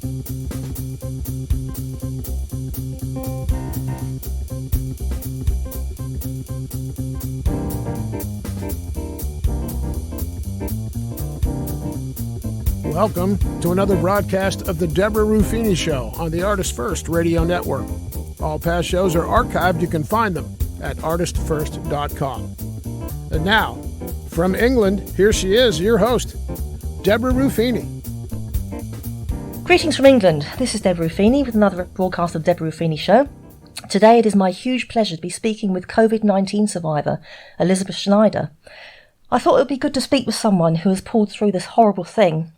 Welcome to another broadcast of the Deborah Ruffini Show on the Artist First Radio Network. All past shows are archived. You can find them at artistfirst.com. And now, from England, here she is, your host, Deborah Ruffini. Greetings from England. This is Deborah Ruffini with another broadcast of the Deborah Ruffini Show. Today it is my huge pleasure to be speaking with Covid-19 survivor Elizabeth Schneider. I thought it would be good to speak with someone who has pulled through this horrible thing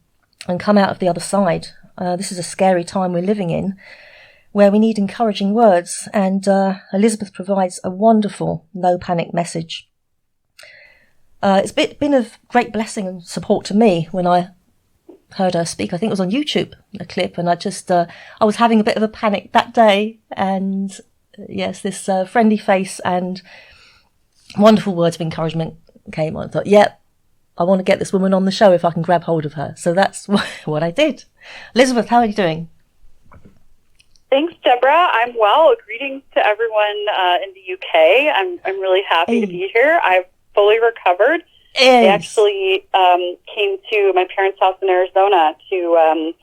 and come out of the other side. This is a scary time we're living in, where we need encouraging words, and Elizabeth provides a wonderful no-panic message. It's been of great blessing and support to me when I heard her speak. I think it was on YouTube, a clip, and I was having a bit of a panic that day, and yes, this friendly face and wonderful words of encouragement came on. I thought, yep, I want to get this woman on the show if I can grab hold of her. So that's what I did. Elizabeth, how are you doing? Thanks, Deborah. I'm well. Greetings to everyone in the UK. I'm really happy to be here. I've fully recovered. I actually came to my parents' house in Arizona to,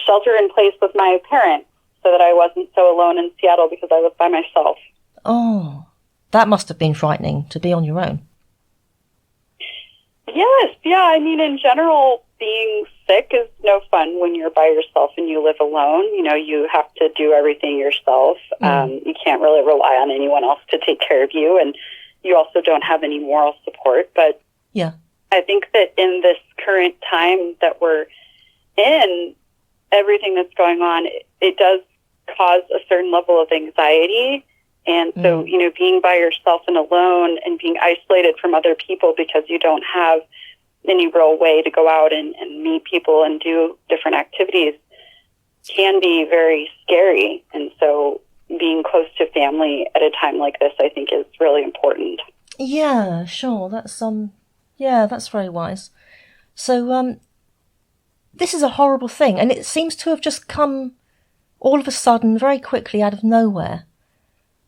shelter in place with my parents so that I wasn't so alone in Seattle because I was by myself. Oh, that must have been frightening to be on your own. Yes, yeah. I mean, in general, being sick is no fun when you're by yourself and you live alone. You know, you have to do everything yourself. You can't really rely on anyone else to take care of you, and you also don't have any moral support. But yeah, I think that in this current time that we're in, everything that's going on, it does cause a certain level of anxiety. And so, being by yourself and alone and being isolated from other people because you don't have any real way to go out and meet people and do different activities can be very scary. And so being close to family at a time like this, I think, is really important. Yeah, sure. That's very wise. So this is a horrible thing, and it seems to have just come all of a sudden, very quickly, out of nowhere.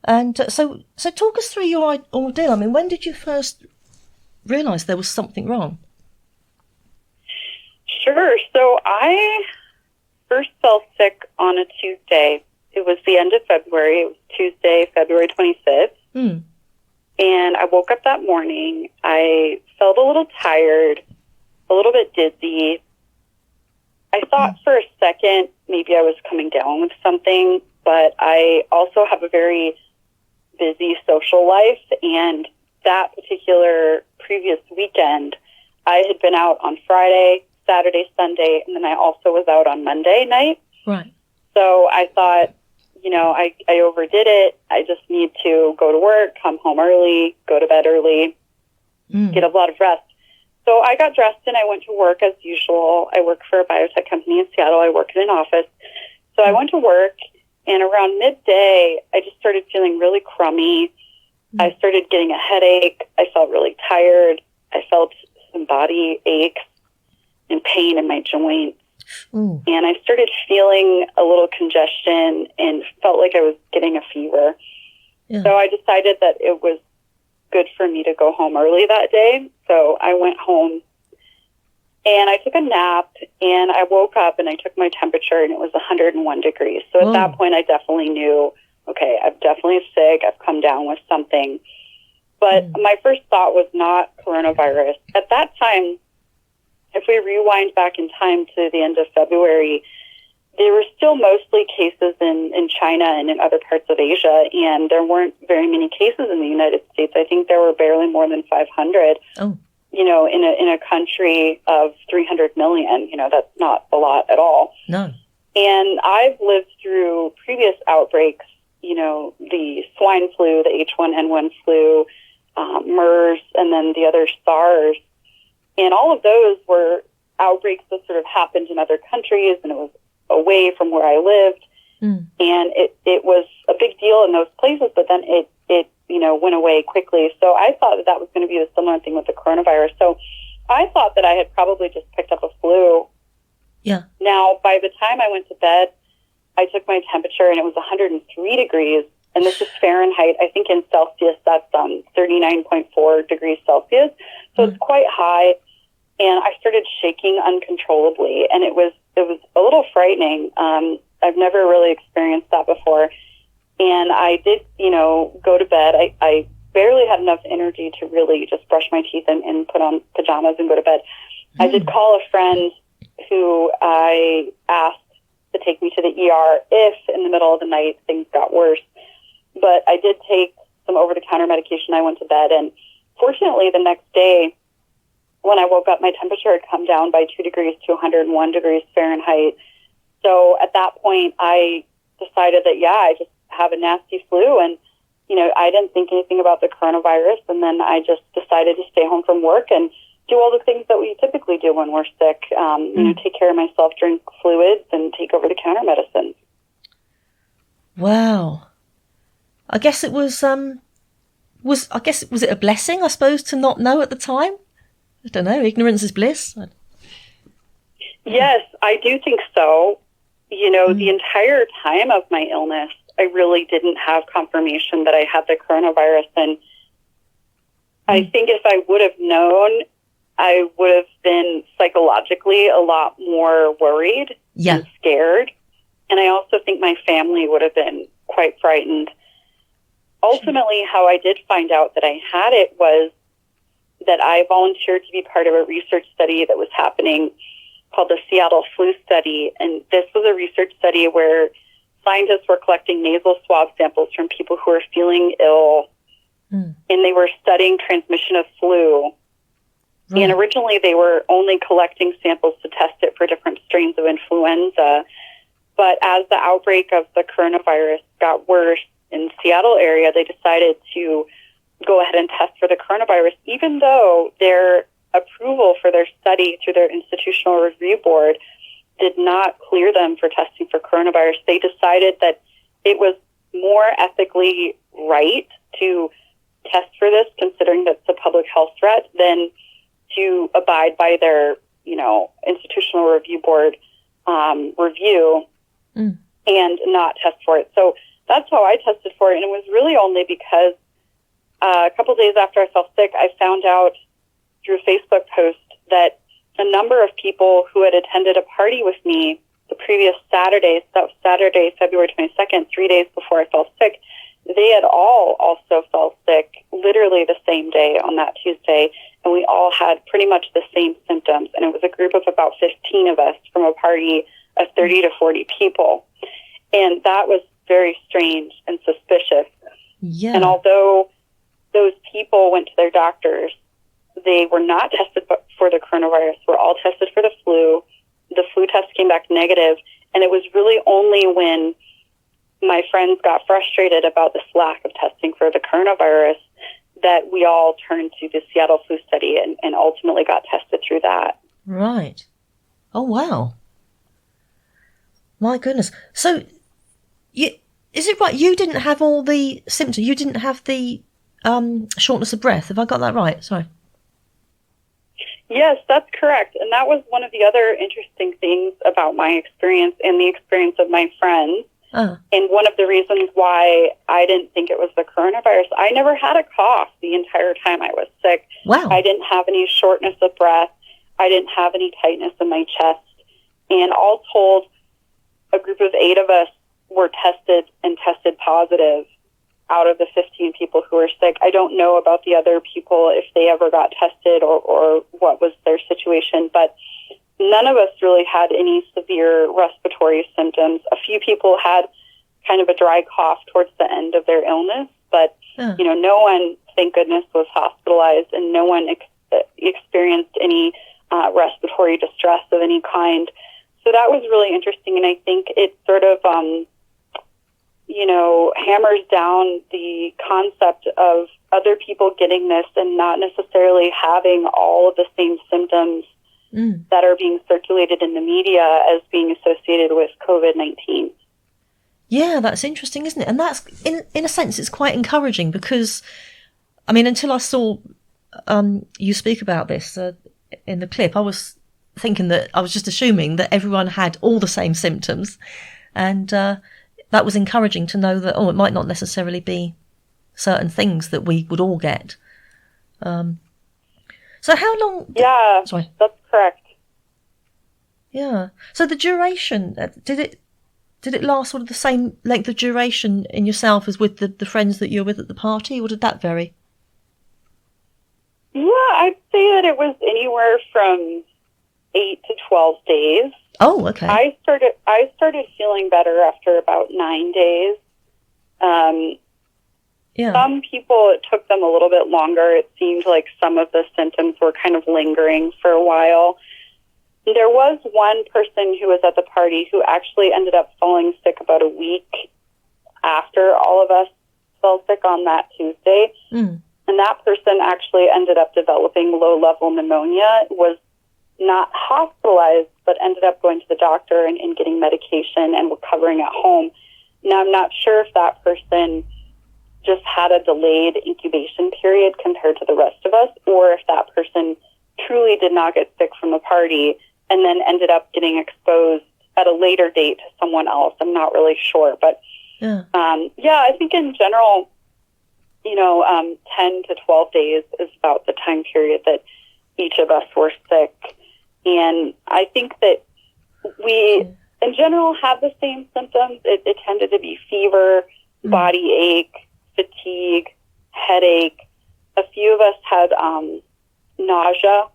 And so talk us through your ordeal. I mean, when did you first realise there was something wrong? Sure. So I first fell sick on a Tuesday. It was the end of February. It was Tuesday, February 25th. And I woke up that morning. I felt a little tired, a little bit dizzy. I thought for a second maybe I was coming down with something, but I also have a very busy social life, and that particular previous weekend, I had been out on Friday, Saturday, Sunday, and then I also was out on Monday night. Right. So I thought, I overdid it. I just need to go to work, come home early, go to bed early, get a lot of rest. So I got dressed and I went to work as usual. I work for a biotech company in Seattle. I work in an office. So I went to work. And around midday, I just started feeling really crummy. I started getting a headache. I felt really tired. I felt some body aches and pain in my joints. And I started feeling a little congestion and felt like I was getting a fever. Yeah. So I decided that it was good for me to go home early that day. So I went home. And I took a nap, and I woke up, and I took my temperature, and it was 101 degrees. So at that point, I definitely knew, okay, I'm definitely sick. I've come down with something. But my first thought was not coronavirus. At that time, if we rewind back in time to the end of February, there were still mostly cases in China and in other parts of Asia, and there weren't very many cases in the United States. I think there were barely more than 500. In a country of 300 million, that's not a lot at all. No. And I've lived through previous outbreaks, the swine flu, the H1N1 flu, MERS, and then the other SARS. And all of those were outbreaks that sort of happened in other countries, and it was away from where I lived. And it was a big deal in those places, but then it went away quickly. So I thought that was going to be a similar thing with the coronavirus. So I thought that I had probably just picked up a flu Yeah. Now, by the time I went to bed, I took my temperature and it was 103 degrees. And this is Fahrenheit. I think in Celsius, that's 39.4 degrees Celsius. So it's quite high. And I started shaking uncontrollably. And it was a little frightening. I've never really experienced that before. And I did, go to bed. I barely had enough energy to really just brush my teeth and put on pajamas and go to bed. I did call a friend who I asked to take me to the ER if in the middle of the night things got worse. But I did take some over-the-counter medication. I went to bed, and fortunately the next day when I woke up, my temperature had come down by 2 degrees to 101 degrees Fahrenheit. So at that point, I decided that, I just have a nasty flu, and I didn't think anything about the coronavirus, and then I just decided to stay home from work and do all the things that we typically do when we're sick. Take care of myself, drink fluids, and take over-the-counter medicines. Wow. I guess it was was it a blessing, I suppose, to not know at the time? I don't know. Ignorance is bliss. Yes, I do think so. The entire time of my illness, I really didn't have confirmation that I had the coronavirus. And I think if I would have known, I would have been psychologically a lot more worried and scared. And I also think my family would have been quite frightened. Ultimately, how I did find out that I had it was that I volunteered to be part of a research study that was happening called the Seattle Flu Study. And this was a research study where scientists were collecting nasal swab samples from people who were feeling ill, and they were studying transmission of flu. And originally they were only collecting samples to test it for different strains of influenza. But as the outbreak of the coronavirus got worse in the Seattle area, they decided to go ahead and test for the coronavirus, even though their approval for their study through their institutional review board did not clear them for testing for coronavirus. They decided that it was more ethically right to test for this, considering that it's a public health threat, than to abide by their, institutional review board review and not test for it. So that's how I tested for it. And it was really only because a couple days after I fell sick, I found out through a Facebook post that a number of people who had attended a party with me the previous Saturday, so that was Saturday, February 22nd, 3 days before I fell sick, they had all also fell sick literally the same day on that Tuesday, and we all had pretty much the same symptoms. And it was a group of about 15 of us from a party of 30 to 40 people. And that was very strange and suspicious. Yeah. And although those people went to their doctors, they were not tested for the coronavirus. We're all tested for the flu. The flu test came back negative, and it was really only when my friends got frustrated about this lack of testing for the coronavirus that we all turned to the Seattle Flu Study and ultimately got tested through that. Right. Oh, wow. My goodness. So, is it right? You didn't have all the symptoms. You didn't have the shortness of breath. Have I got that right? Sorry. Yes, that's correct. And that was one of the other interesting things about my experience and the experience of my friends. And one of the reasons why I didn't think it was the coronavirus, I never had a cough the entire time I was sick. Wow. I didn't have any shortness of breath. I didn't have any tightness in my chest. And all told, a group of 8 of us were tested positive out of the 15 people who were sick. I don't know about the other people, if they ever got tested or what was their situation, but none of us really had any severe respiratory symptoms. A few people had kind of a dry cough towards the end of their illness, but no one, thank goodness, was hospitalized, and no one experienced any respiratory distress of any kind. So that was really interesting, and I think it sort of hammers down the concept of other people getting this and not necessarily having all of the same symptoms that are being circulated in the media as being associated with COVID-19. Yeah, that's interesting, isn't it? And that's, in a sense, it's quite encouraging because, I mean, until I saw you speak about this in the clip, I was thinking that I was just assuming that everyone had all the same symptoms, and that was encouraging to know that it might not necessarily be certain things that we would all get. So how long? Yeah, sorry. That's correct. Yeah. So the duration, did it last sort of the same length of duration in yourself as with the friends that you were with at the party, or did that vary? Yeah, I'd say that it was anywhere from 8 to 12 days. Oh, okay. I started feeling better after about 9 days. Yeah. Some people, it took them a little bit longer. It seemed like some of the symptoms were kind of lingering for a while. There was one person who was at the party who actually ended up falling sick about a week after all of us fell sick on that Tuesday. And that person actually ended up developing low-level pneumonia, was not hospitalized, but ended up going to the doctor and getting medication and recovering at home. Now, I'm not sure if that person just had a delayed incubation period compared to the rest of us, or if that person truly did not get sick from the party and then ended up getting exposed at a later date to someone else. I'm not really sure. But, I think in general, 10 to 12 days is about the time period that each of us were sick. And I think that we, in general, have the same symptoms. It tended to be fever, body ache, fatigue, headache. A few of us had nausea.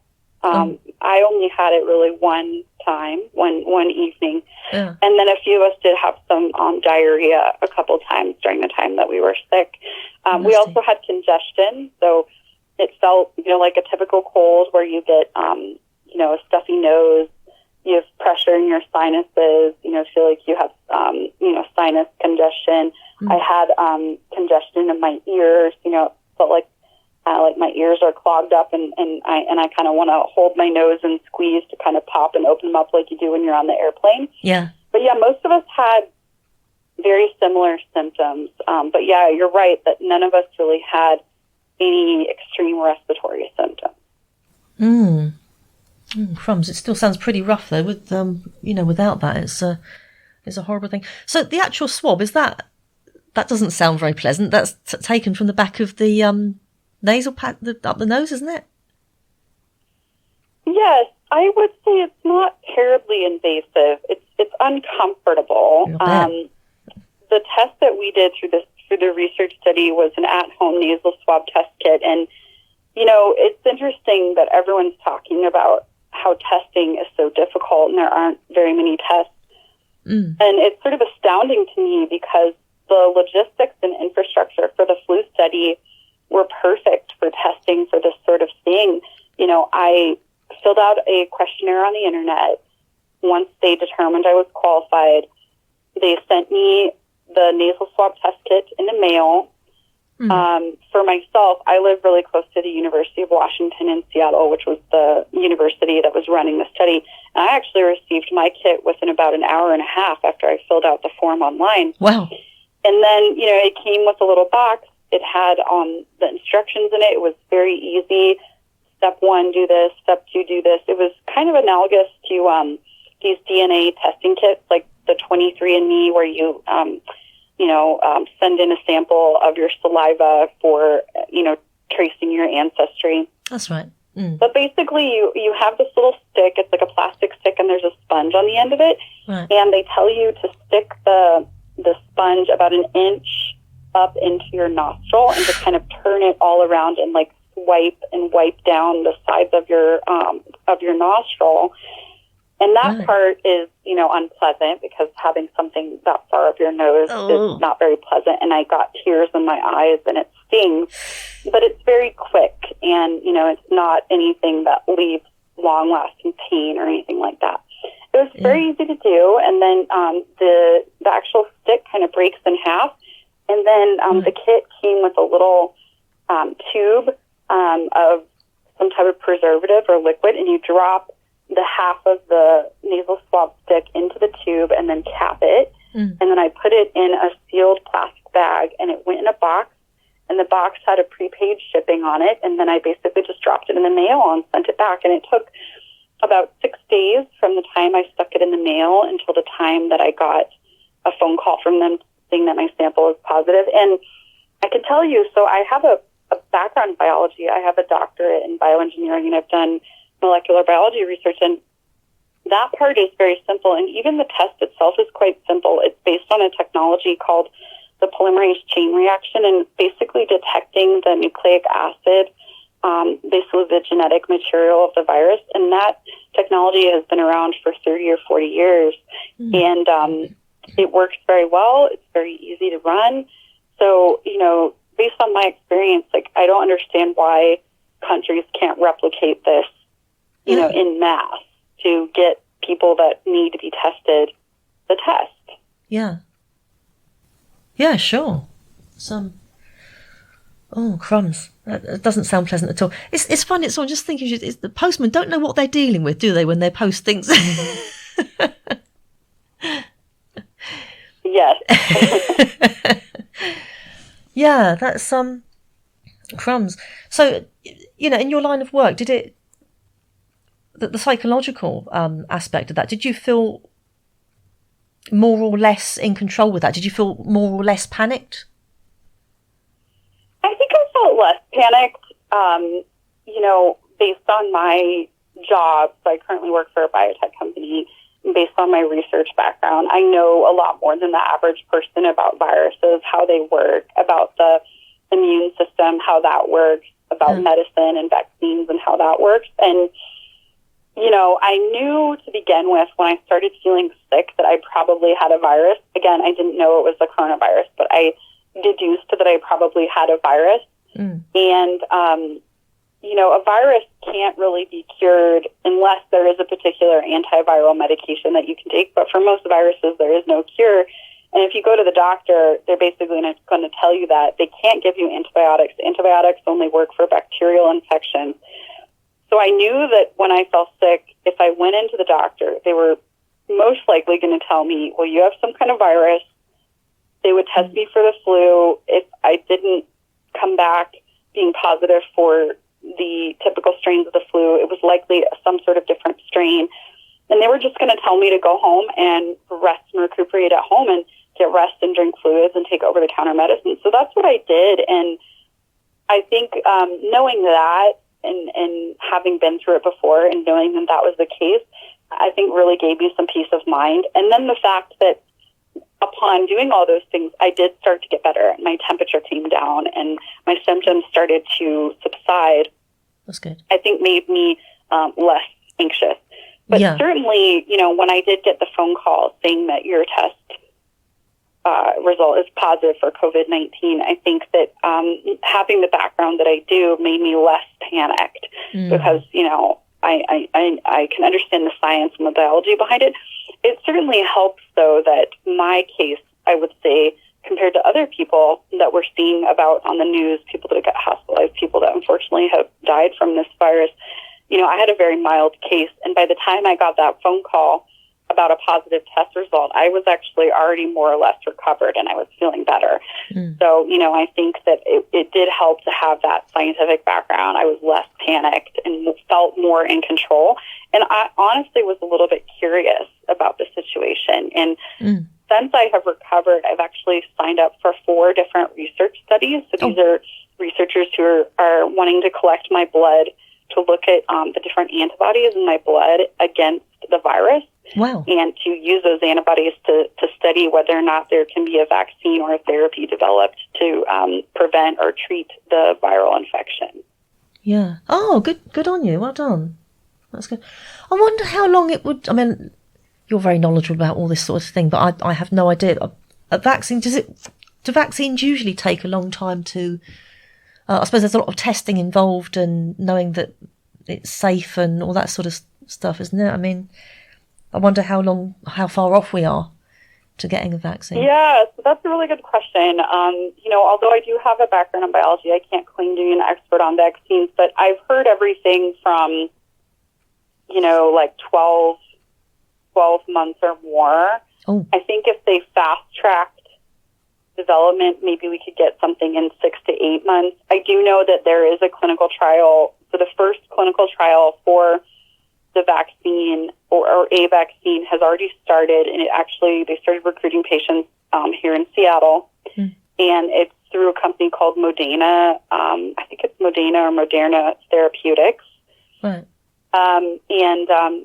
I only had it really one time, one evening. And then a few of us did have some diarrhea a couple times during the time that we were sick. We also had congestion, so it felt, like a typical cold where you get, a stuffy nose, you have pressure in your sinuses, feel like you have, sinus congestion. I had congestion in my ears, felt like my ears are clogged up, and I kind of want to hold my nose and squeeze to kind of pop and open them up like you do when you're on the airplane. Yeah. But yeah, most of us had very similar symptoms. But yeah, you're right that none of us really had any extreme respiratory symptoms. Crumbs. It still sounds pretty rough though. With without that, it's a horrible thing. So the actual swab, is that doesn't sound very pleasant. That's taken from the back of the nasal pack up the nose, isn't it? Yes, I would say it's not terribly invasive. It's uncomfortable. The test that we did through the research study was an at-home nasal swab test kit, and it's interesting that everyone's talking about how testing is so difficult and there aren't very many tests. And it's sort of astounding to me because the logistics and infrastructure for the flu study were perfect for testing for this sort of thing. I filled out a questionnaire on the internet. Once they determined I was qualified, they sent me the nasal swab test kit in the mail. For myself, I live really close to the University of Washington in Seattle, which was the university that was running the study. And I actually received my kit within about an hour and a half after I filled out the form online. Wow. And then, it came with a little box. It had the instructions in it. It was very easy. Step 1, do this. Step 2, do this. It was kind of analogous to these DNA testing kits, like the 23andMe, where you send in a sample of your saliva for, tracing your ancestry. That's right. But basically, you have this little stick. It's like a plastic stick, and there's a sponge on the end of it. Right. And they tell you to stick the sponge about an inch up into your nostril and to kind of turn it all around and like swipe and wipe down the sides of your nostril. And that part is, unpleasant because having something that far up your nose is not very pleasant. And I got tears in my eyes and it stings, but it's very quick and, it's not anything that leaves long-lasting pain or anything like that. It was very easy to do. And then the actual stick kind of breaks in half. And then the kit came with a little tube of some type of preservative or liquid, and you drop the half of the nasal swab stick into the tube and then cap it. And then I put it in a sealed plastic bag, and it went in a box, and the box had a prepaid shipping on it. And then I basically just dropped it in the mail and sent it back. And it took about 6 days days from the time I stuck it in the mail until the time that I got a phone call from them saying that my sample was positive. And I can tell you, so I have a background in biology. I have a doctorate in bioengineering, and I've done molecular biology research, and that part is very simple. And even the test itself is quite simple. It's based on a technology called the polymerase chain reaction, and basically detecting the nucleic acid, basically the genetic material of the virus. And that technology has been around for 30 or 40 years. And it works very well. It's very easy to run. So, based on my experience, I don't understand why countries can't replicate this, in mass to get people that need to be tested the test. Yeah. Yeah, sure. Oh, crumbs. That doesn't sound pleasant at all. It's funny. So I'm just thinking, the postmen don't know what they're dealing with, do they, when they post things? Yes. Yeah, that's crumbs. So, in your line of work, did it, the psychological aspect of that, did you feel more or less in control with that? Did you feel more or less panicked? I think I felt less panicked, based on my job. So I currently work for a biotech company. Based on my research background, I know a lot more than the average person about viruses, how they work, about the immune system, how that works, about medicine and vaccines and how that works. And, I knew to begin with when I started feeling sick that I probably had a virus. Again, I didn't know it was the coronavirus, but I deduced that I probably had a virus. And, a virus can't really be cured unless there is a particular antiviral medication that you can take. But for most viruses, there is no cure. And if you go to the doctor, they're basically going to tell you that they can't give you antibiotics. Antibiotics only work for bacterial infections. So I knew that when I felt sick, if I went into the doctor, they were most likely going to tell me, well, you have some kind of virus. They would test me for the flu. If I didn't come back being positive for the typical strains of the flu, it was likely some sort of different strain. And they were just going to tell me to go home and rest and recuperate at home and get rest and drink fluids and take over-the-counter medicine. So that's what I did. And I think knowing that and having been through it before and knowing that that was the case, I think really gave me some peace of mind. And then the fact that upon doing all those things, I did start to get better. My temperature came down and my symptoms started to subside. That's good. I think made me less anxious. But certainly, when I did get the phone call saying that your test result is positive for COVID-19, I think that having the background that I do made me less panicked because, I can understand the science and the biology behind it. It certainly helps, though, that my case, I would say, compared to other people that we're seeing about on the news, people that got hospitalized, people that unfortunately have died from this virus, I had a very mild case. And by the time I got that phone call about a positive test result, I was actually already more or less recovered and I was feeling better. So, I think that it did help to have that scientific background. I was less panicked and felt more in control. And I honestly was a little bit curious about the situation. And since I have recovered, I've actually signed up for 4 different research studies. So these are researchers who are wanting to collect my blood to look at the different antibodies in my blood against the virus. Wow. And to use those antibodies to study whether or not there can be a vaccine or a therapy developed to prevent or treat the viral infection. Yeah. Oh, good on you. Well done. That's good. I wonder how long it would... I mean, you're very knowledgeable about all this sort of thing, but I have no idea. A vaccine, do vaccines usually take a long time to... I suppose there's a lot of testing involved and knowing that it's safe and all that sort of stuff, isn't it? I mean, I wonder how far off we are to getting a vaccine. Yeah, so that's a really good question. Although I do have a background in biology, I can't claim to be an expert on vaccines, but I've heard everything from, 12 months or more. Oh. I think if they fast-tracked development, maybe we could get something in 6 to 8 months. I do know that there is a clinical trial. So the first clinical trial for the vaccine or a vaccine has already started, and they started recruiting patients here in Seattle, and it's through a company called Modena. I think it's Modena or Moderna Therapeutics. Right. And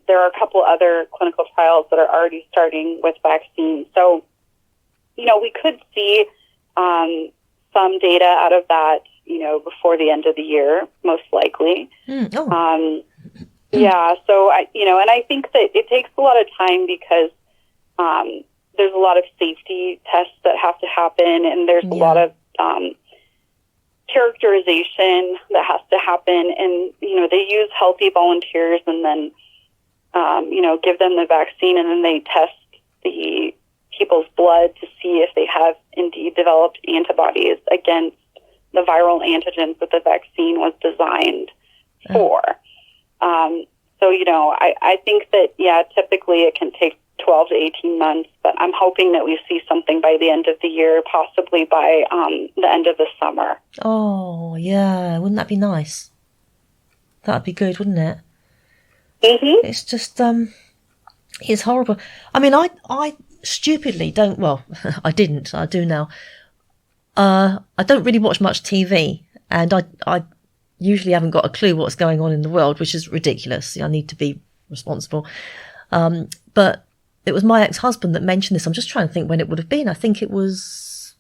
there are a couple other clinical trials that are already starting with vaccines. So, we could see some data out of that, before the end of the year, most likely. Yeah, so and I think that it takes a lot of time because there's a lot of safety tests that have to happen, and there's a lot of characterization that has to happen, and they use healthy volunteers and then give them the vaccine, and then they test the people's blood to see if they have indeed developed antibodies against the viral antigens that the vaccine was designed for. So I think that typically it can take 12 to 18 months, but I'm hoping that we see something by the end of the year, possibly by the end of the summer. Oh, yeah. Wouldn't that be nice? That'd be good, wouldn't it? Mm-hmm. It's just, it's horrible. I mean, I stupidly don't, well, I didn't, I do now. I don't really watch much TV, and I usually haven't got a clue what's going on in the world, which is ridiculous. I need to be responsible. But it was my ex-husband that mentioned this. I'm just trying to think when it would have been. I think it was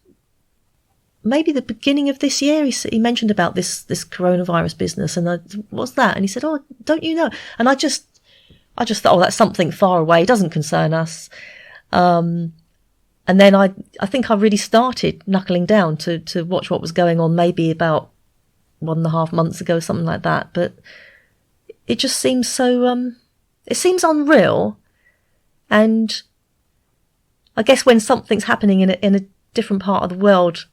maybe the beginning of this year. He mentioned about this coronavirus business, and what's that? And he said, "Oh, don't you know?" And I just thought, oh, that's something far away. It doesn't concern us. And then I think I really started knuckling down to watch what was going on, maybe about 1.5 months ago, something like that. But it just seems so, it seems unreal. And I guess when something's happening in a different part of the world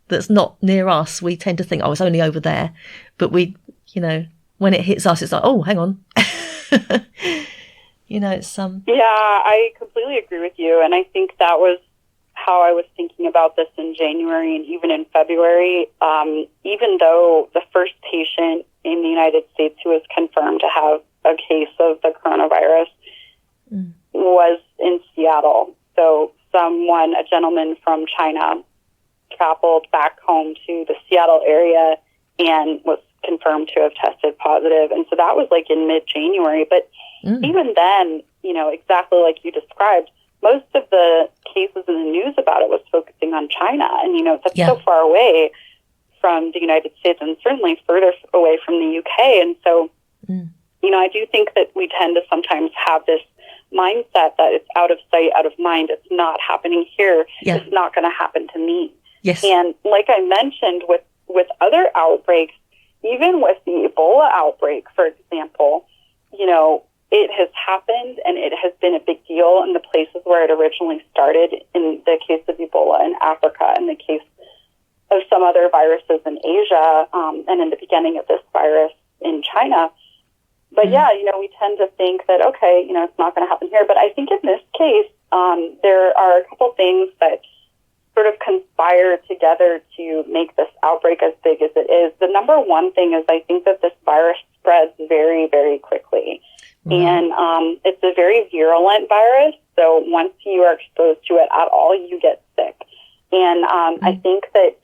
that's not near us, we tend to think, oh, it's only over there. But we, when it hits us, it's like, oh, hang on. It's Yeah, I completely agree with you, and I think that was how I was thinking about this in January and even in February. Even though the first patient in the United States who was confirmed to have a case of the coronavirus was in Seattle. So a gentleman from China, traveled back home to the Seattle area and was confirmed to have tested positive. And so that was like in mid-January. But even then, exactly like you described, most of the cases in the news about it was focusing on China. And, that's so far away from the United States and certainly further away from the UK. And so, I do think that we tend to sometimes have this mindset that it's out of sight, out of mind. It's not happening here. Yeah. It's not going to happen to me. Yes. And like I mentioned with other outbreaks, even with the Ebola outbreak, for example, it has happened and it has been a big deal in the places where it originally started, in the case of Ebola in Africa, in the case of some other viruses in Asia, and in the beginning of this virus in China. But we tend to think that, okay, it's not going to happen here. But I think in this case, there are a couple things that sort of conspire together to make this outbreak as big as it is. The number one thing is I think that this virus spreads very, very quickly. And it's a very virulent virus. So once you are exposed to it at all, you get sick. And I think that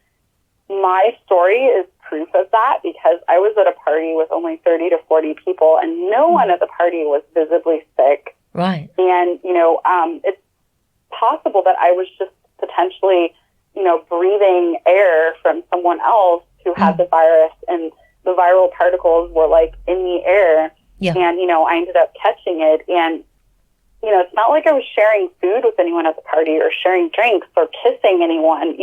my story is proof of that, because I was at a party with only 30 to 40 people and no one at the party was visibly sick. Right. And, it's possible that I was just potentially, breathing air from someone else who had the virus, and the viral particles were like in the air. Yeah. And, I ended up catching it. And, it's not like I was sharing food with anyone at the party or sharing drinks or kissing anyone,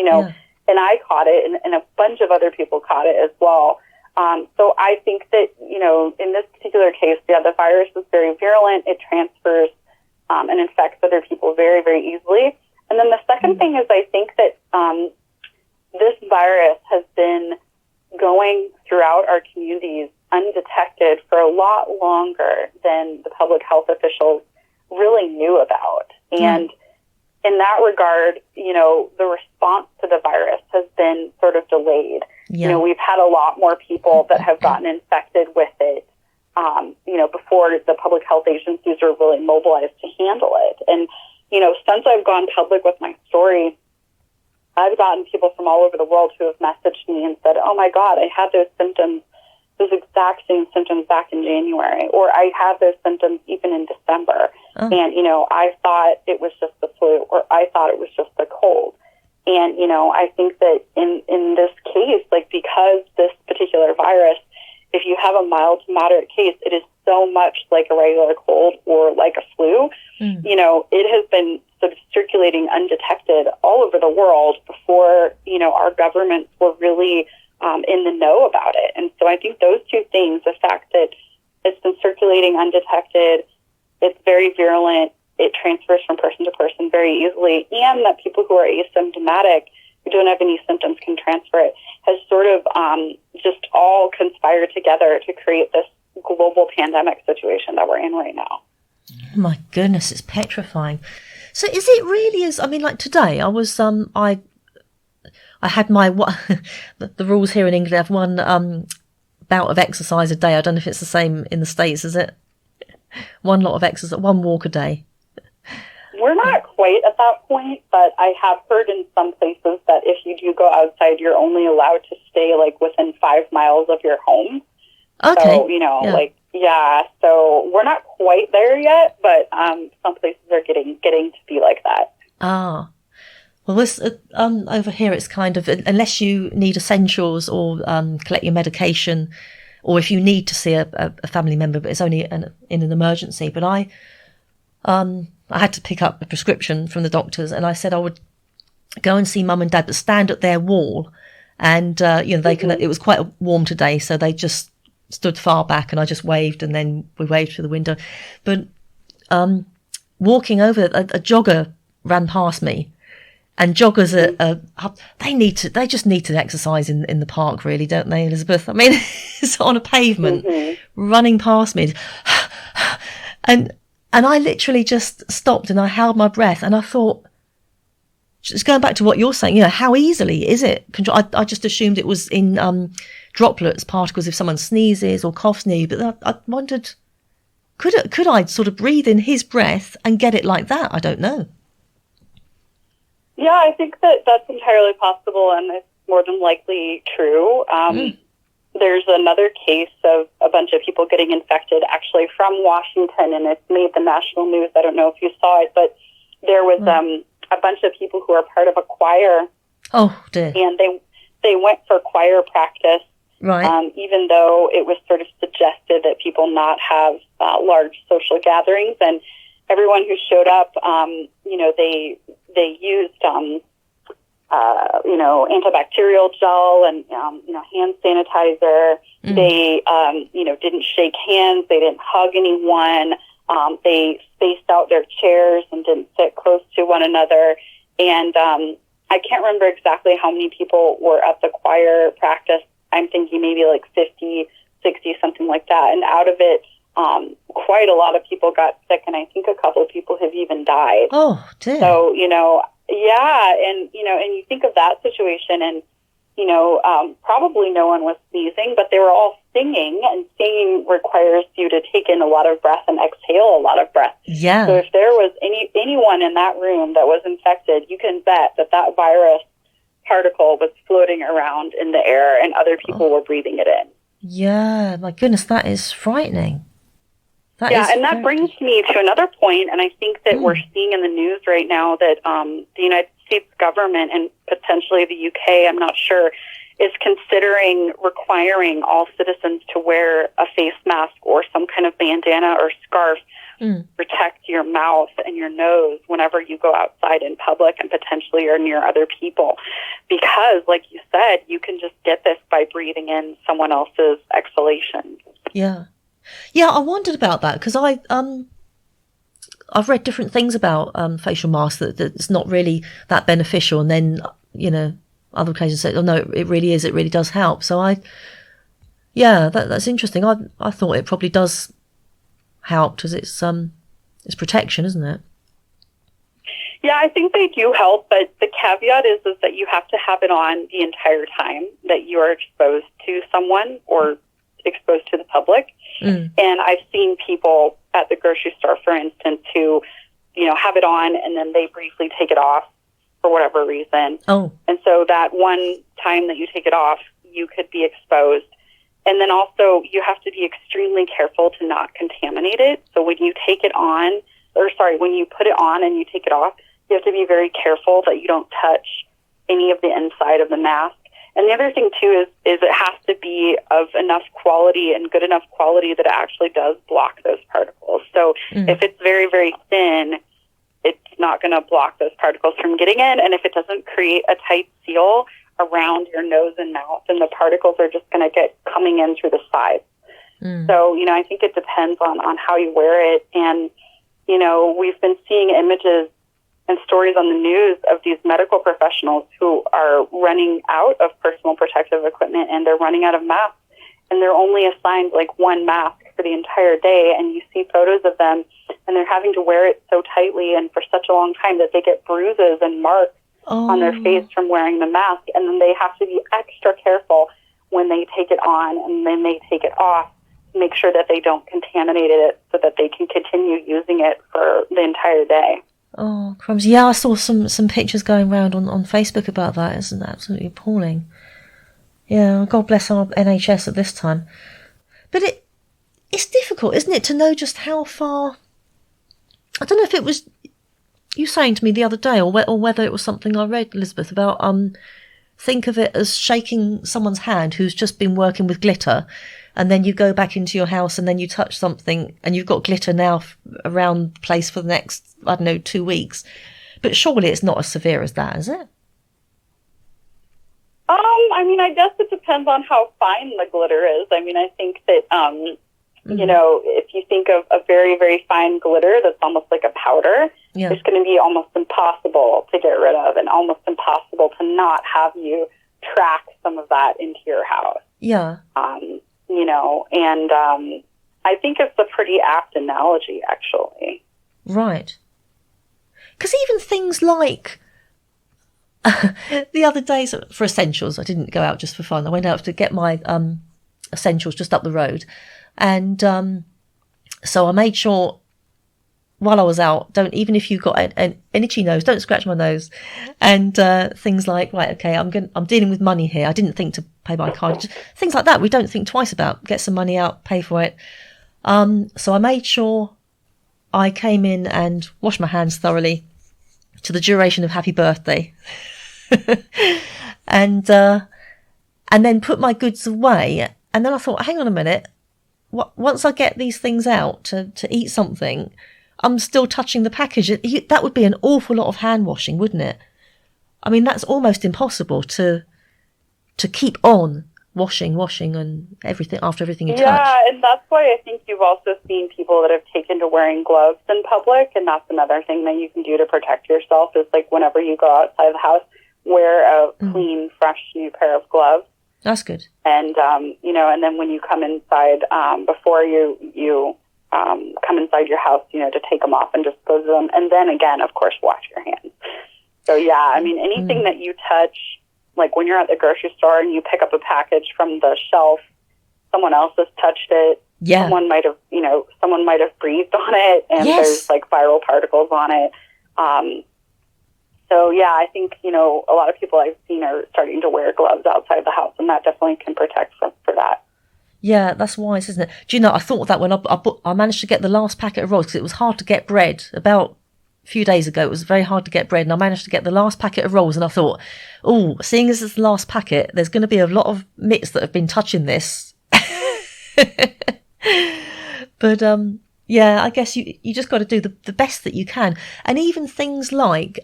and I caught it, and a bunch of other people caught it as well. So I think that, in this particular case, the virus is very virulent. It transfers and infects other people very, very easily. And then the second thing is I think that this virus has been going throughout our communities undetected for a lot longer than the public health officials really knew about. And in that regard, the response to the virus has been sort of delayed. Yeah. We've had a lot more people that have gotten infected with it before the public health agencies were really mobilized to handle it. And, since I've gone public with my story, I've gotten people from all over the world who have messaged me and said, oh my God, I had those symptoms, those exact same symptoms back in January, or I had those symptoms even in December. Oh. And, I thought it was just the flu, or I thought it was just the cold. And, I think that in this case, because this particular virus, if you have a mild to moderate case, it is so much like a regular cold or like a flu. It has been sort of circulating undetected all over the world before, our governments were really in the know about it. And so I think those two things, the fact that it's been circulating undetected, it's very virulent, it transfers from person to person very easily, and that people who are asymptomatic, who don't have any symptoms, can transfer it, has sort of just all conspired together to create this global pandemic situation that we're in right now. My goodness, it's petrifying. So is it really like today, I was, I had my, the rules here in England have one bout of exercise a day. I don't know if it's the same in the States, is it? One lot of exercise, one walk a day. We're not quite at that point, but I have heard in some places that if you do go outside, you're only allowed to stay within 5 miles of your home. Okay. So, so we're not quite there yet, but some places are getting to be like that. Ah. Well, this over here, it's kind of, unless you need essentials or collect your medication, or if you need to see a family member, but it's only in an emergency. But I had to pick up a prescription from the doctors, and I said I would go and see mum and dad, but stand at their wall, and they can. It was quite warm today, so they just stood far back, and I just waved, and then we waved through the window. But walking over, a jogger ran past me. And joggers they just need to exercise in the park, really, don't they, Elizabeth? I mean, it's on a pavement, running past me. And I literally just stopped and I held my breath and I thought, just going back to what you're saying, how easily is it controlled? I just assumed it was in droplets, particles, if someone sneezes or coughs near you, but I wondered, could I sort of breathe in his breath and get it like that? I don't know. Yeah, I think that's entirely possible, and it's more than likely true. There's another case of a bunch of people getting infected, actually from Washington, and it's made the national news. I don't know if you saw it, but there was a bunch of people who are part of a choir. Oh, dear. And they went for choir practice, right? Even though it was sort of suggested that people not have large social gatherings, and everyone who showed up, they used, antibacterial gel and, hand sanitizer. They, didn't shake hands. They didn't hug anyone. They spaced out their chairs and didn't sit close to one another. And I can't remember exactly how many people were at the choir practice. I'm thinking maybe 50, 60, something like that. And out of it, quite a lot of people got sick, and I think a couple of people have even died. Oh, dear. So, and you think of that situation, and, probably no one was sneezing, but they were all singing, and singing requires you to take in a lot of breath and exhale a lot of breath. Yeah. So if there was anyone in that room that was infected, you can bet that virus particle was floating around in the air, and other people were breathing it in. Yeah, my goodness, that is frightening. And that brings me to another point, and I think that we're seeing in the news right now that the United States government and potentially the UK, I'm not sure, is considering requiring all citizens to wear a face mask or some kind of bandana or scarf to protect your mouth and your nose whenever you go outside in public and potentially are near other people. Because, like you said, you can just get this by breathing in someone else's exhalation. Yeah. Yeah, I wondered about that because I've read different things about facial masks that it's not really that beneficial, and then other occasions say, oh no, it really is, it really does help. So that's interesting. I thought it probably does help because it's protection, isn't it? Yeah, I think they do help, but the caveat is that you have to have it on the entire time that you are exposed to someone or exposed to the public. And I've seen people at the grocery store, for instance, who, have it on and then they briefly take it off for whatever reason. Oh. And so that one time that you take it off, you could be exposed. And then also you have to be extremely careful to not contaminate it. So when you take it on, when you put it on and you take it off, you have to be very careful that you don't touch any of the inside of the mask. And the other thing, too, is it has to be of enough quality and good enough quality that it actually does block those particles. So if it's very, very thin, it's not going to block those particles from getting in. And if it doesn't create a tight seal around your nose and mouth, then the particles are just going to get coming in through the sides. So, I think it depends on how you wear it. And, we've been seeing images and stories on the news of these medical professionals who are running out of personal protective equipment and they're running out of masks, and they're only assigned like one mask for the entire day. And you see photos of them and they're having to wear it so tightly and for such a long time that they get bruises and marks on their face from wearing the mask. And then they have to be extra careful when they take it on and then they take it off, make sure that they don't contaminate it so that they can continue using it for the entire day. Oh, crumbs. Yeah, I saw some pictures going around on Facebook about that. Isn't that absolutely appalling? Yeah, God bless our NHS at this time. But it's difficult, isn't it, to know just how far... I don't know if it was you saying to me the other day or whether it was something I read, Elizabeth, about think of it as shaking someone's hand who's just been working with glitter, and then you go back into your house and then you touch something and you've got glitter now around the place for the next, 2 weeks. But surely it's not as severe as that, is it? I guess it depends on how fine the glitter is. I think that, if you think of a very, very fine glitter that's almost like a powder, it's going to be almost impossible to get rid of and almost impossible to not have you track some of that into your house. Yeah. I think it's a pretty apt analogy, actually. Right. Because even things like the other day, for essentials, I didn't go out just for fun. I went out to get my essentials just up the road. And so I made sure while I was out, even if you've got an itchy nose, don't scratch my nose. And things like, right, okay, I'm dealing with money here. I didn't think to pay by card. Just things like that we don't think twice about. Get some money out, pay for it. So I made sure I came in and washed my hands thoroughly to the duration of Happy Birthday. and then put my goods away. And then I thought, hang on a minute. Once I get these things out to eat something, I'm still touching the package. That would be an awful lot of hand washing, wouldn't it? That's almost impossible to keep on washing and everything after everything you touch. Yeah, and that's why I think you've also seen people that have taken to wearing gloves in public, and that's another thing that you can do to protect yourself is like whenever you go outside the house, wear a clean, fresh, new pair of gloves. That's good. And, and then when you come inside, before you come inside your house, to take them off and dispose of them. And then again, of course, wash your hands. So yeah, anything that you touch, like when you're at the grocery store and you pick up a package from the shelf, someone else has touched it. Yeah. Someone might have breathed on it and there's like viral particles on it. So yeah, I think, a lot of people I've seen are starting to wear gloves outside the house, and that definitely can protect for that. Yeah, that's wise, isn't it? Do you know, I thought of that when I managed to get the last packet of rolls, because it was hard to get bread. About a few days ago, it was very hard to get bread, and I managed to get the last packet of rolls, and I thought, seeing as it's the last packet, there's going to be a lot of mitts that have been touching this. But, yeah, I guess you just got to do the best that you can. And even things like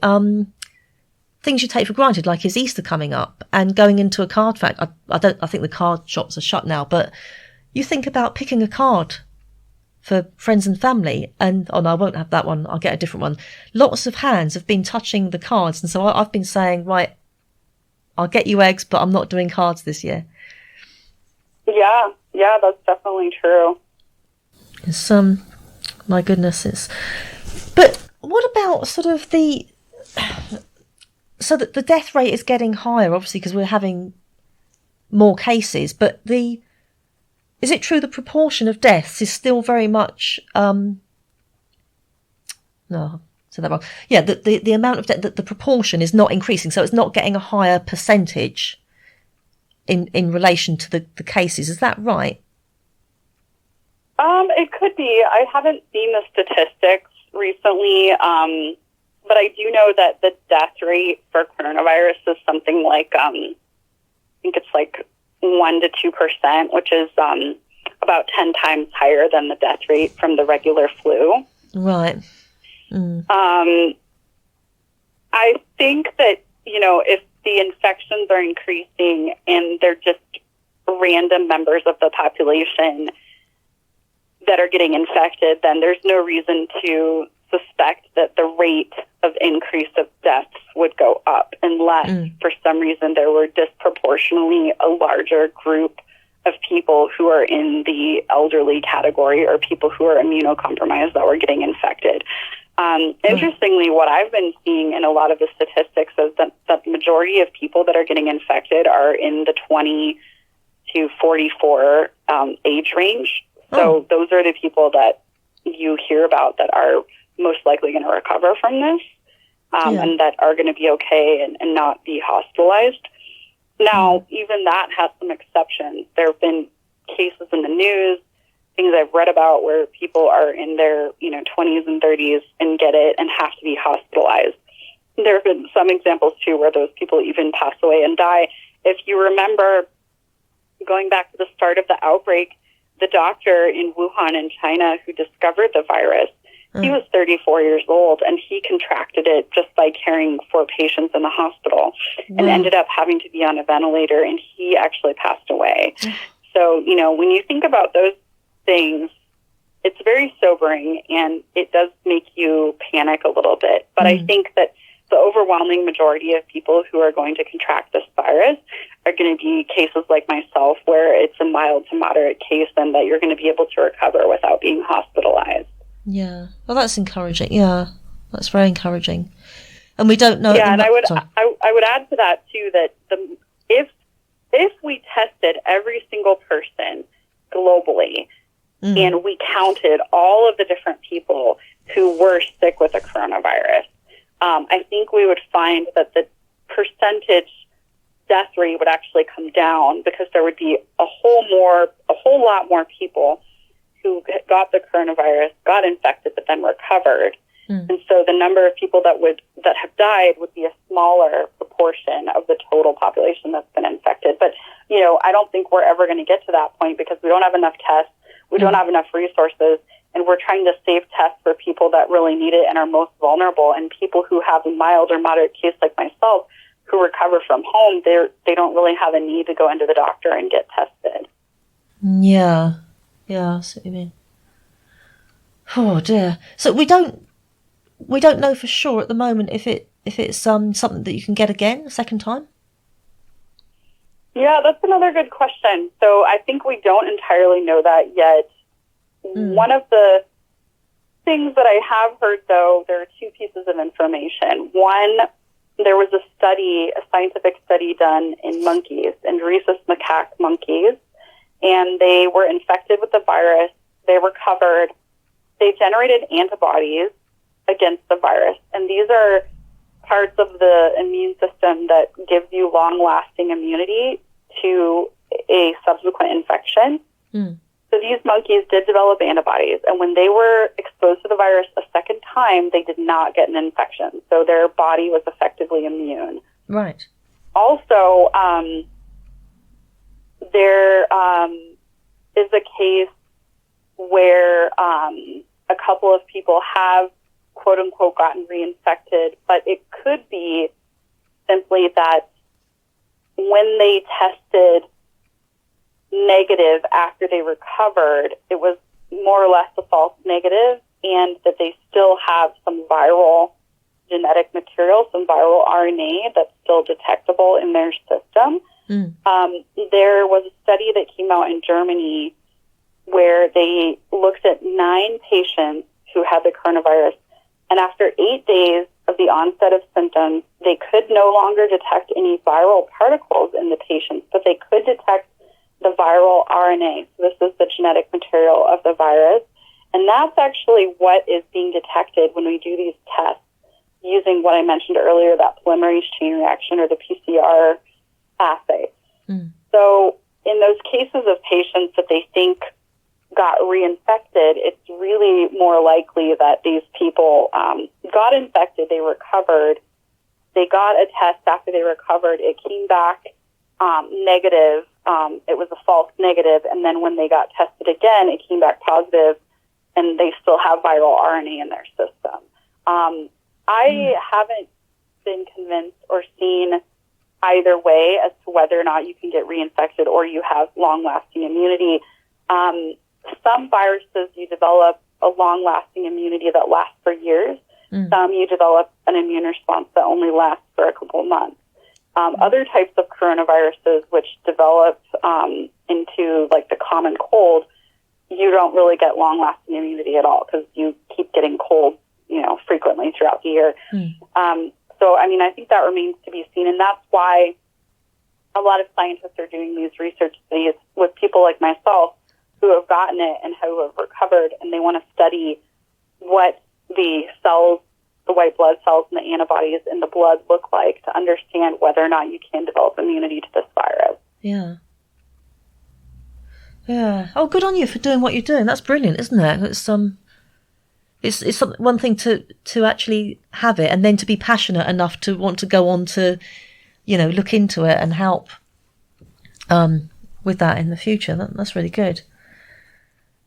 things you take for granted, like is Easter coming up and going into a card factory. I think the card shops are shut now, but you think about picking a card for friends and family, and no, I won't have that one. I'll get a different one. Lots of hands have been touching the cards, and so I've been saying, right, I'll get you eggs, but I'm not doing cards this year. Yeah, that's definitely true. It's my goodness, but what about sort of so that the death rate is getting higher, obviously, because we're having more cases, but is it true the proportion of deaths is still very much, no, I said that wrong. Yeah, the amount of death, the proportion is not increasing, so it's not getting a higher percentage in relation to the cases. Is that right? It could be. I haven't seen the statistics recently, but I do know that the death rate for coronavirus is something like, I think it's like 1 to 2%, which is about 10 times higher than the death rate from the regular flu. Right. I think that, if the infections are increasing and they're just random members of the population that are getting infected, then there's no reason to suspect that the rate of increase of deaths would go up unless for some reason there were disproportionately a larger group of people who are in the elderly category or people who are immunocompromised that were getting infected. Interestingly, what I've been seeing in a lot of the statistics is that the majority of people that are getting infected are in the 20 to 44 age range. So those are the people that you hear about that are most likely going to recover from this and that are going to be okay and not be hospitalized. Now, even that has some exceptions. There have been cases in the news, things I've read about where people are in their 20s and 30s and get it and have to be hospitalized. There have been some examples, too, where those people even pass away and die. If you remember, going back to the start of the outbreak, the doctor in Wuhan in China who discovered the virus, he was 34 years old, and he contracted it just by caring for patients in the hospital and ended up having to be on a ventilator, and he actually passed away. So, when you think about those things, it's very sobering, and it does make you panic a little bit. But I think that the overwhelming majority of people who are going to contract this virus are going to be cases like myself, where it's a mild to moderate case and that you're going to be able to recover without being hospitalized. Yeah. Well, that's encouraging. Yeah, that's very encouraging. And we don't know. Yeah, and I would add to that too that if we tested every single person globally and we counted all of the different people who were sick with the coronavirus, I think we would find that the percentage death rate would actually come down because there would be a whole lot more people who got the coronavirus, got infected, but then recovered. And so the number of people that have died would be a smaller proportion of the total population that's been infected. But, I don't think we're ever going to get to that point because we don't have enough tests. We don't have enough resources, and we're trying to save tests for people that really need it and are most vulnerable. And people who have a mild or moderate case like myself who recover from home, they don't really have a need to go into the doctor and get tested. Yeah. Yeah, I see what you mean. Oh dear. So we don't know for sure at the moment if it's something that you can get again a second time? Yeah, that's another good question. So I think we don't entirely know that yet. One of the things that I have heard, though, there are two pieces of information. One, there was a scientific study done in monkeys, in rhesus macaque monkeys, and they were infected with the virus. They recovered. They generated antibodies against the virus, and these are parts of the immune system that gives you long-lasting immunity to a subsequent infection. So these monkeys did develop antibodies, and when they were exposed to the virus a second time, they did not get an infection. So their body was effectively immune. Right. Also, there is a case where a couple of people have quote-unquote gotten reinfected, but it could be simply that when they tested negative after they recovered, it was more or less a false negative, and that they still have some viral genetic material, some viral RNA that's still detectable in their system. There was a study that came out in Germany where they looked at 9 patients who had the coronavirus, and after 8 days of the onset of symptoms, they could no longer detect any viral particles in the patients, but they could detect the viral RNA. So this is the genetic material of the virus. And that's actually what is being detected when we do these tests using what I mentioned earlier, that polymerase chain reaction or the PCR assay. So in those cases of patients that they think got reinfected, it's really more likely that these people got infected, they recovered, they got a test after they recovered, it came back negative, it was a false negative, and then when they got tested again, it came back positive, and they still have viral RNA in their system. I haven't been convinced or seen either way as to whether or not you can get reinfected or you have long-lasting immunity. Some viruses, you develop a long-lasting immunity that lasts for years. Some, you develop an immune response that only lasts for a couple of months. Other types of coronaviruses, which develop into like the common cold, you don't really get long-lasting immunity at all because you keep getting cold, frequently throughout the year. So, I mean, I think that remains to be seen, and that's why a lot of scientists are doing these research studies with people like myself who have gotten it and who have recovered, and they want to study what the cells, the white blood cells and the antibodies in the blood look like to understand whether or not you can develop immunity to this virus. Yeah. Yeah. Oh, good on you for doing what you're doing. That's brilliant, isn't it? It's one thing to actually have it, and then to be passionate enough to want to go on to, look into it and help with that in the future. That's really good.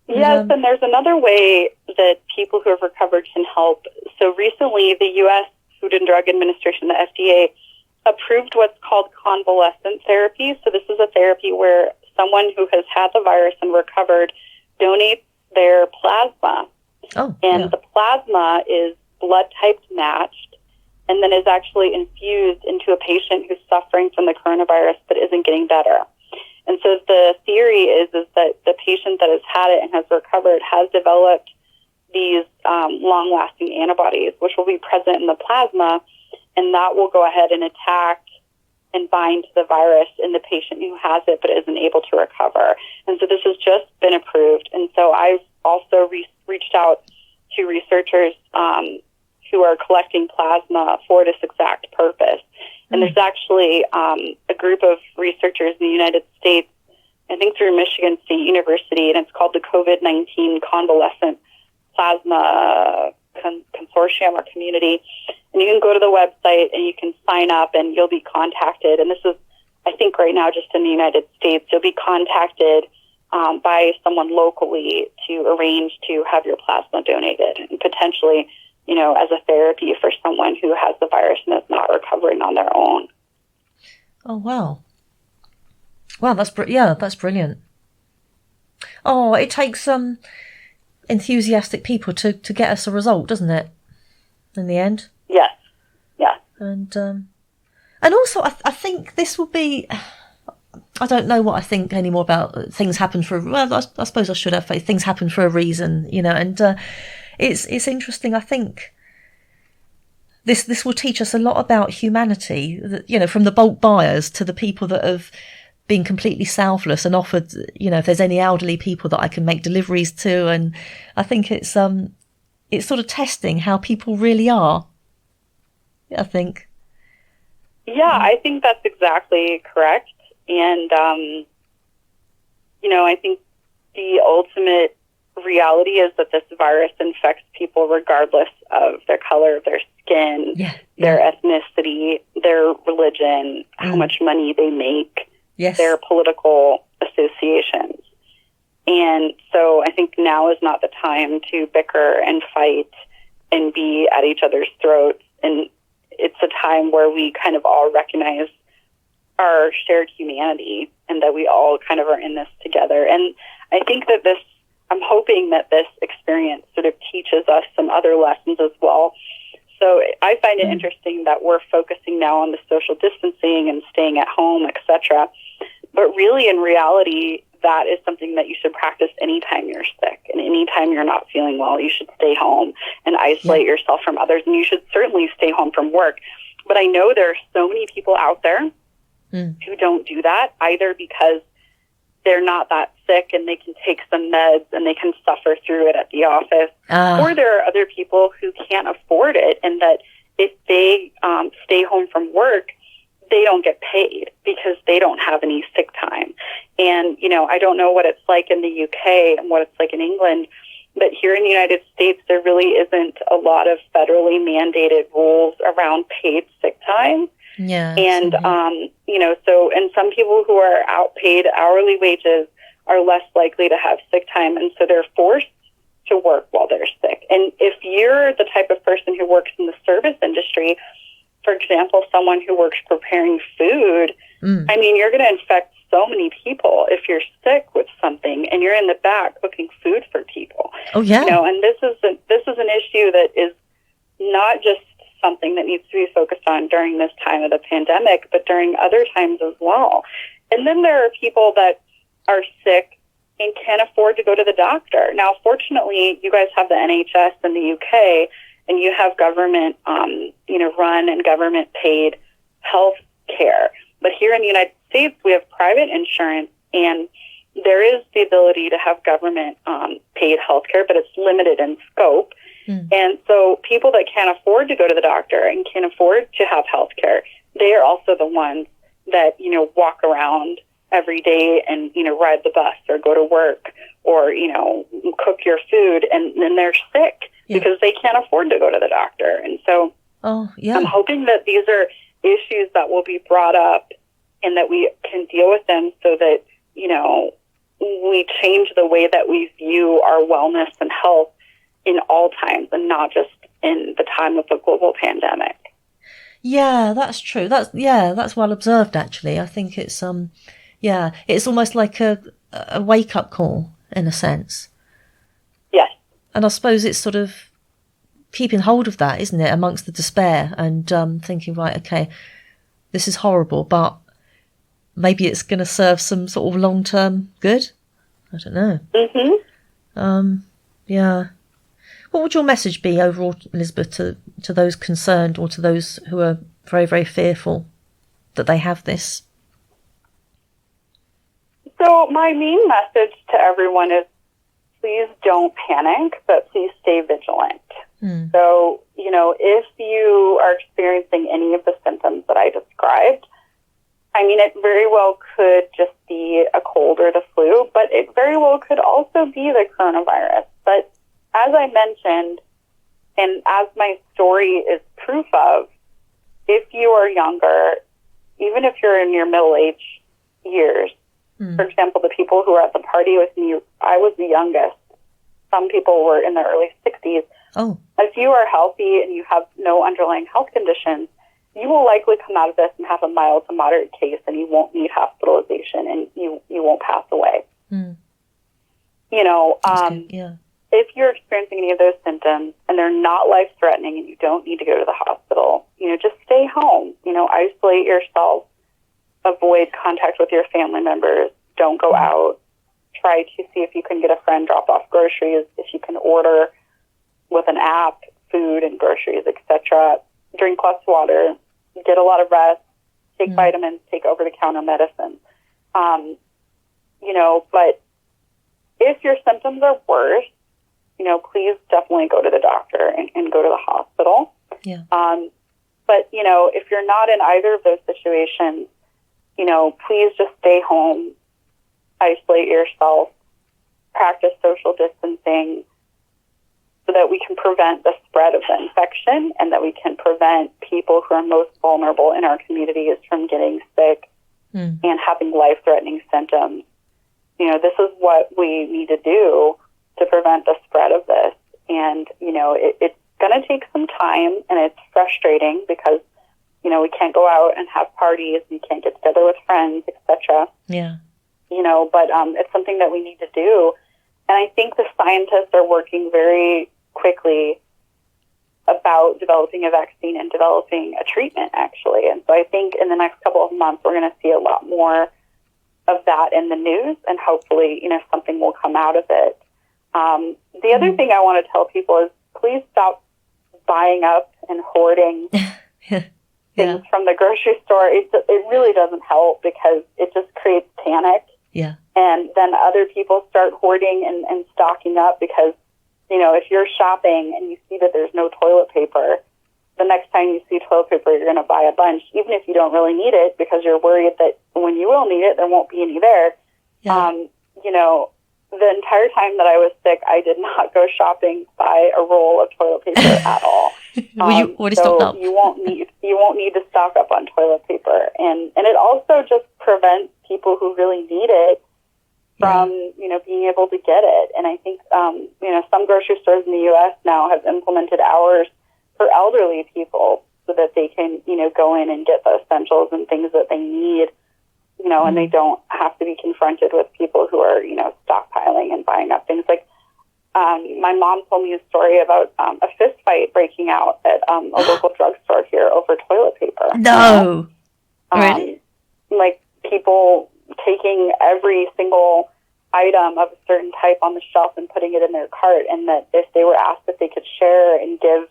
Yes, and there's another way that people who have recovered can help. So recently, the U.S. Food and Drug Administration, the FDA, approved what's called convalescent therapy. So this is a therapy where someone who has had the virus and recovered donates their plasma. The plasma is blood type matched and then is actually infused into a patient who's suffering from the coronavirus but isn't getting better. And so the theory is that the patient that has had it and has recovered has developed these long-lasting antibodies, which will be present in the plasma, and that will go ahead and attack and bind to the virus in the patient who has it but isn't able to recover. And so this has just been approved. And so I've also reached out to researchers who are collecting plasma for this exact purpose. And there's actually a group of researchers in the United States, I think through Michigan State University, and it's called the Covid-19 Convalescent Plasma Consortium or Community. And you can go to the website and you can sign up and you'll be contacted. And this is, I think right now just in the United States, you'll be contacted by someone locally to arrange to have your plasma donated and potentially, as a therapy for someone who has the virus and is not recovering on their own. Oh, wow. Wow, that's brilliant. Oh, it takes enthusiastic people to get us a result, doesn't it? In the end. Yes. Yeah. And also, I think this will be. I don't know what I think anymore about things happen for. Well, I suppose I should have faith. Things happen for a reason, and it's interesting. I think this will teach us a lot about humanity. From the bulk buyers to the people that have been completely selfless and offered, if there's any elderly people that I can make deliveries to, and I think it's sort of testing how people really are. I think. Yeah, I think that's exactly correct. And, I think the ultimate reality is that this virus infects people regardless of their color, their skin, their ethnicity, their religion, how much money they make, their political associations. And so I think now is not the time to bicker and fight and be at each other's throats. And it's a time where we kind of all recognize our shared humanity and that we all kind of are in this together. And I think that I'm hoping that this experience sort of teaches us some other lessons as well. So I find it interesting that we're focusing now on the social distancing and staying at home, etc. But really, in reality, that is something that you should practice anytime you're sick and anytime you're not feeling well. You should stay home and isolate yourself from others, and you should certainly stay home from work. But I know there are so many people out there who don't do that, either because they're not that sick and they can take some meds and they can suffer through it at the office. Or there are other people who can't afford it, and that if they stay home from work, they don't get paid because they don't have any sick time. And, I don't know what it's like in the UK and what it's like in England, but here in the United States, there really isn't a lot of federally mandated rules around paid sick time. Yeah. And, and some people who are outpaid hourly wages are less likely to have sick time. And so they're forced to work while they're sick. And if you're the type of person who works in the service industry, for example, someone who works preparing food, you're going to infect so many people if you're sick with something and you're in the back cooking food for people. Oh, yeah. And this is an issue that is not just something that needs to be focused on during this time of the pandemic, but during other times as well. And then there are people that are sick and can't afford to go to the doctor. Now, fortunately, you guys have the NHS in the UK, and you have government, run and government paid health care. But here in the United States, we have private insurance, and there is the ability to have government paid health care, but it's limited in scope. And so people that can't afford to go to the doctor and can't afford to have health care, they are also the ones that, walk around every day and, ride the bus or go to work or, cook your food, and then they're sick because they can't afford to go to the doctor. And so I'm hoping that these are issues that will be brought up and that we can deal with them so that, we change the way that we view our wellness and health in all times and not just in the time of the global pandemic. Yeah, that's true. That's well observed, actually. I think it's it's almost like a wake-up call in a sense. Yes. And I suppose it's sort of keeping hold of that, isn't it, amongst the despair and thinking, right, okay, this is horrible, but maybe it's going to serve some sort of long-term good. I don't know. Yeah. What would your message be overall, Elizabeth, to those concerned or to those who are very, very fearful that they have this? So my main message to everyone is please don't panic, but please stay vigilant. So, if you are experiencing any of the symptoms that I described, it very well could just be a cold or the flu, but it very well could also be the coronavirus. But as I mentioned, and as my story is proof of, if you are younger, even if you're in your middle-age years, for example, the people who were at the party with me, I was the youngest. Some people were in their early 60s. Oh. If you are healthy and you have no underlying health conditions, you will likely come out of this and have a mild to moderate case, and you won't need hospitalization, and you won't pass away. If you're experiencing any of those symptoms and they're not life-threatening and you don't need to go to the hospital, just stay home. Isolate yourself. Avoid contact with your family members. Don't go out. Try to see if you can get a friend drop off groceries, if you can order with an app, food and groceries, etc. Drink less water. Get a lot of rest. Take vitamins. Take over-the-counter medicine. But if your symptoms are worse, please definitely go to the doctor and go to the hospital. Yeah. But, if you're not in either of those situations, please just stay home, isolate yourself, practice social distancing so that we can prevent the spread of the infection and that we can prevent people who are most vulnerable in our communities from getting sick and having life-threatening symptoms. This is what we need to do to prevent the spread of this. And, it's going to take some time, and it's frustrating because, we can't go out and have parties, and can't get together with friends, etc. Yeah. But it's something that we need to do. And I think the scientists are working very quickly about developing a vaccine and developing a treatment, actually. And so I think in the next couple of months, we're going to see a lot more of that in the news, and hopefully, something will come out of it. The other thing I want to tell people is please stop buying up and hoarding things from the grocery store. It really doesn't help because it just creates panic. Yeah. And then other people start hoarding and stocking up because, you know, if you're shopping and you see that there's no toilet paper, the next time you see toilet paper, you're going to buy a bunch, even if you don't really need it, because you're worried that when you will need it, there won't be any there. Yeah. You know, the entire time that I was sick, I did not go shopping, buy a roll of toilet paper at all. Well, you already stocked up. You won't need to stock up on toilet paper, and it also just prevents people who really need it from you know, being able to get it. And I think you know, some grocery stores in the U.S. now have implemented hours for elderly people so that they can, you know, go in and get the essentials and things that they need, you know, and they don't have to be confronted with people who are, you know, stockpiling and buying up things. Like, my mom told me a story about a fist fight breaking out at a local drugstore here over toilet paper. No. Really? Like, people taking every single item of a certain type on the shelf and putting it in their cart, and that if they were asked if they could share and give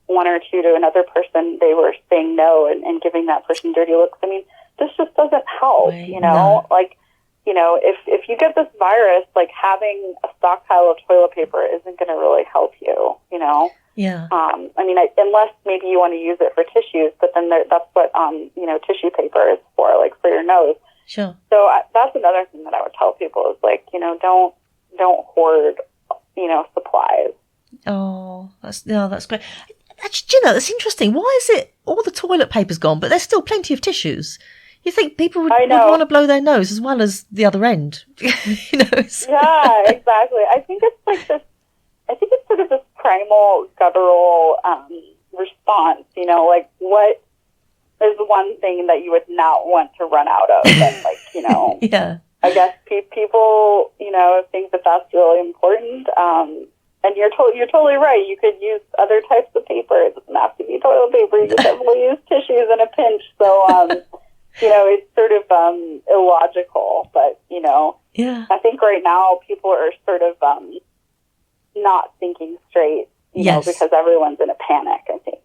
one or two to another person, they were saying no and giving that person dirty looks. I mean, this just doesn't help, you know? No. Like, you know, if you get this virus, like, having a stockpile of toilet paper isn't going to really help you, you know? Yeah. I mean, unless maybe you want to use it for tissues, but then that's what, you know, tissue paper is for, like, for your nose. Sure. So that's another thing that I would tell people is, like, you know, don't hoard, you know, supplies. Oh, that's great. Actually, you know, that's interesting. Why is it all the toilet paper's gone, but there's still plenty of tissues? You think people would want to blow their nose as well as the other end? You know? Yeah, exactly. I think it's like this. I think it's sort of this primal guttural response. You know, like, what is one thing that you would not want to run out of? And, like, you know, yeah. I guess people, you know, think that that's really important. And you're totally right. You could use other types of paper. It doesn't have to be toilet paper. You just have to use tissues in a pinch. So, you know, it's sort of illogical. But, you know, yeah. I think right now people are sort of not thinking straight, you know, because everyone's in a panic, I think.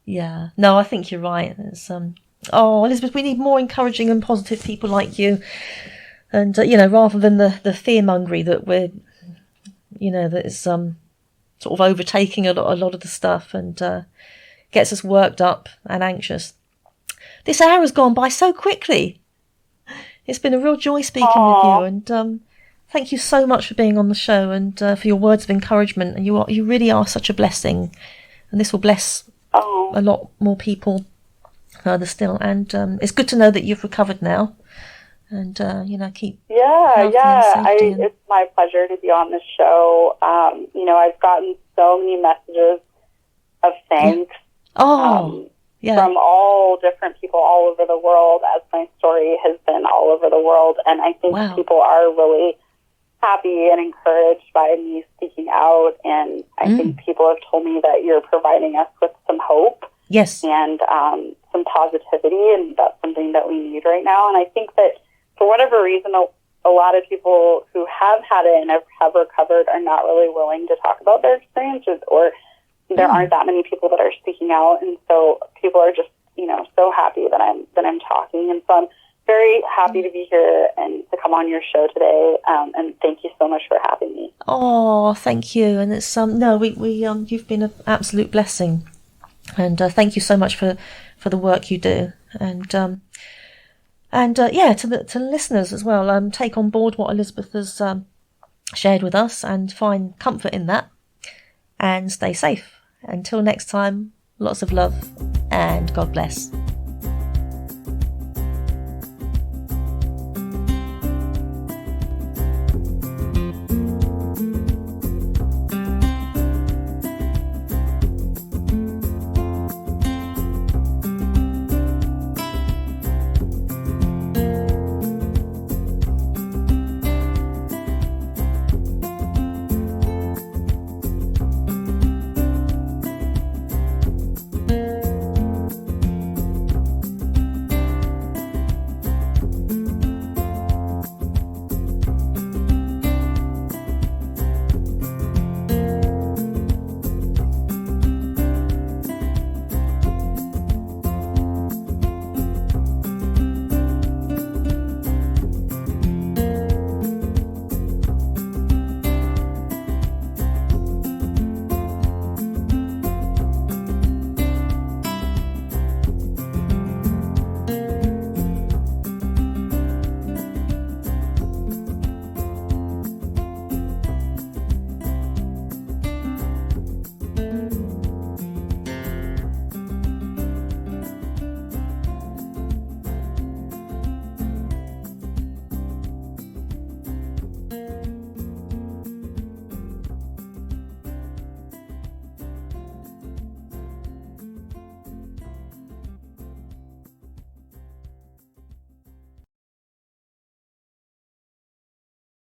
Yeah. No, I think you're right. It's, Elizabeth, we need more encouraging and positive people like you. And, you know, rather than the fear-mongery that we're, you know, that is sort of overtaking a lot of the stuff and gets us worked up and anxious. This hour has gone by so quickly. It's been a real joy speaking with you, and thank you so much for being on the show and for your words of encouragement. And you really are such a blessing, and this will bless a lot more people further still. And it's good to know that you've recovered now. And, you know, keep healthy and safety. It's my pleasure to be on the show. You know, I've gotten so many messages of thanks from all different people all over the world, as my story has been all over the world. And I think people are really happy and encouraged by me speaking out. And I think people have told me that you're providing us with some hope. Yes. And some positivity, and that's something that we need right now. And I think that for whatever reason, a lot of people who have had it and have recovered are not really willing to talk about their experiences, or there aren't that many people that are speaking out. And so people are just, you know, so happy that I'm talking. And so I'm very happy to be here and to come on your show today. And thank you so much for having me. Oh, thank you. And it's you've been an absolute blessing. And thank you so much for the work you do. And to the listeners as well, take on board what Elizabeth has shared with us and find comfort in that, and stay safe. Until next time, lots of love and God bless.